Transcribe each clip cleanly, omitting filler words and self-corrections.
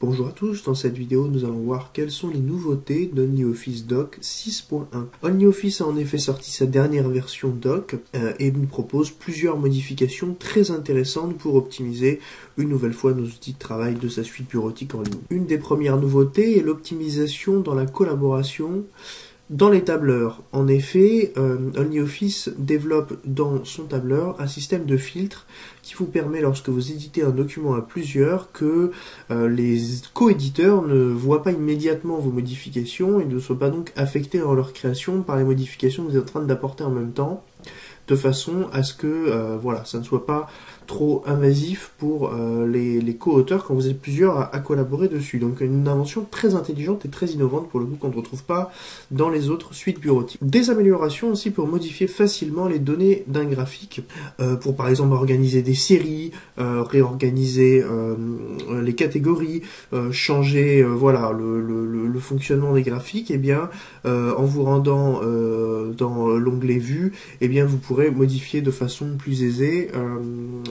Bonjour à tous, dans cette vidéo nous allons voir quelles sont les nouveautés d'OnlyOffice Doc 6.1. OnlyOffice a en effet sorti sa dernière version Doc et nous propose plusieurs modifications très intéressantes pour optimiser une nouvelle fois nos outils de travail de sa suite bureautique en ligne. Une des premières nouveautés est l'optimisation dans la collaboration dans les tableurs. En effet, OnlyOffice développe dans son tableur un système de filtre qui vous permet, lorsque vous éditez un document à plusieurs, que les coéditeurs ne voient pas immédiatement vos modifications et ne soient pas donc affectés dans leur création par les modifications que vous êtes en train d'apporter en même temps, de façon à ce que voilà, ça ne soit pas trop invasif pour les co-auteurs quand vous êtes plusieurs à collaborer dessus. Donc une invention très intelligente et très innovante pour le coup qu'on ne retrouve pas dans les autres suites bureautiques. Des améliorations aussi pour modifier facilement les données d'un graphique, pour par exemple organiser des séries, réorganiser les catégories, changer voilà le fonctionnement des graphiques. Et bien en vous rendant dans l'onglet vue, et bien vous pourrez modifier de façon plus aisée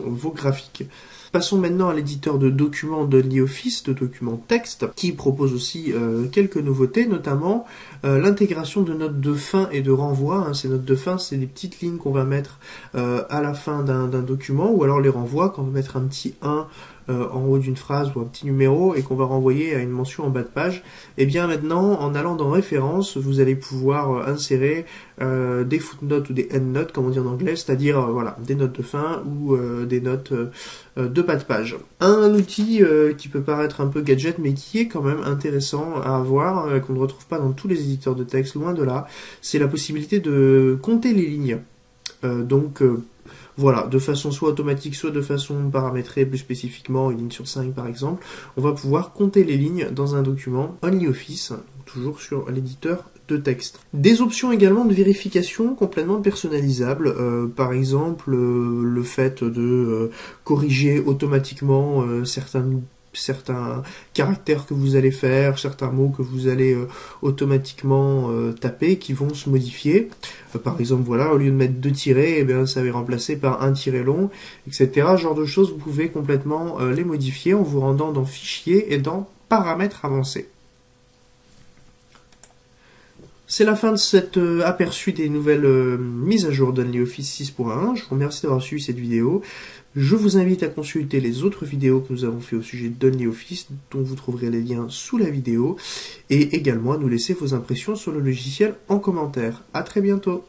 vos graphiques. Passons maintenant à l'éditeur de documents d'OnlyOffice, de documents texte, qui propose aussi quelques nouveautés, notamment l'intégration de notes de fin et de renvoi. Ces notes de fin, c'est des petites lignes qu'on va mettre à la fin d'un document, ou alors les renvois, quand on va mettre un petit 1 en haut d'une phrase ou un petit numéro et qu'on va renvoyer à une mention en bas de page. Et bien maintenant, en allant dans références, vous allez pouvoir insérer des footnotes ou des endnotes, comme on dit en anglais, c'est-à-dire voilà, des notes de fin ou des notes de bas de page. Un outil qui peut paraître un peu gadget, mais qui est quand même intéressant à avoir, qu'on ne retrouve pas dans tous les éditeurs de texte, loin de là, c'est la possibilité de compter les lignes. Voilà, de façon soit automatique, soit de façon paramétrée, plus spécifiquement, une ligne sur 5 par exemple, on va pouvoir compter les lignes dans un document OnlyOffice, toujours sur l'éditeur de texte. Des options également de vérification complètement personnalisables, par exemple le fait de corriger automatiquement certains caractères que vous allez faire, certains mots que vous allez automatiquement taper qui vont se modifier. Par exemple, voilà, au lieu de mettre 2 tirets, eh bien, ça va remplacer par un tiret long, etc. Ce genre de choses, vous pouvez complètement les modifier en vous rendant dans Fichier et dans Paramètres avancés. C'est la fin de cet aperçu des nouvelles mises à jour d'OnlyOffice 6.1. Je vous remercie d'avoir suivi cette vidéo. Je vous invite à consulter les autres vidéos que nous avons fait au sujet d'OnlyOffice, dont vous trouverez les liens sous la vidéo, et également à nous laisser vos impressions sur le logiciel en commentaire. À très bientôt.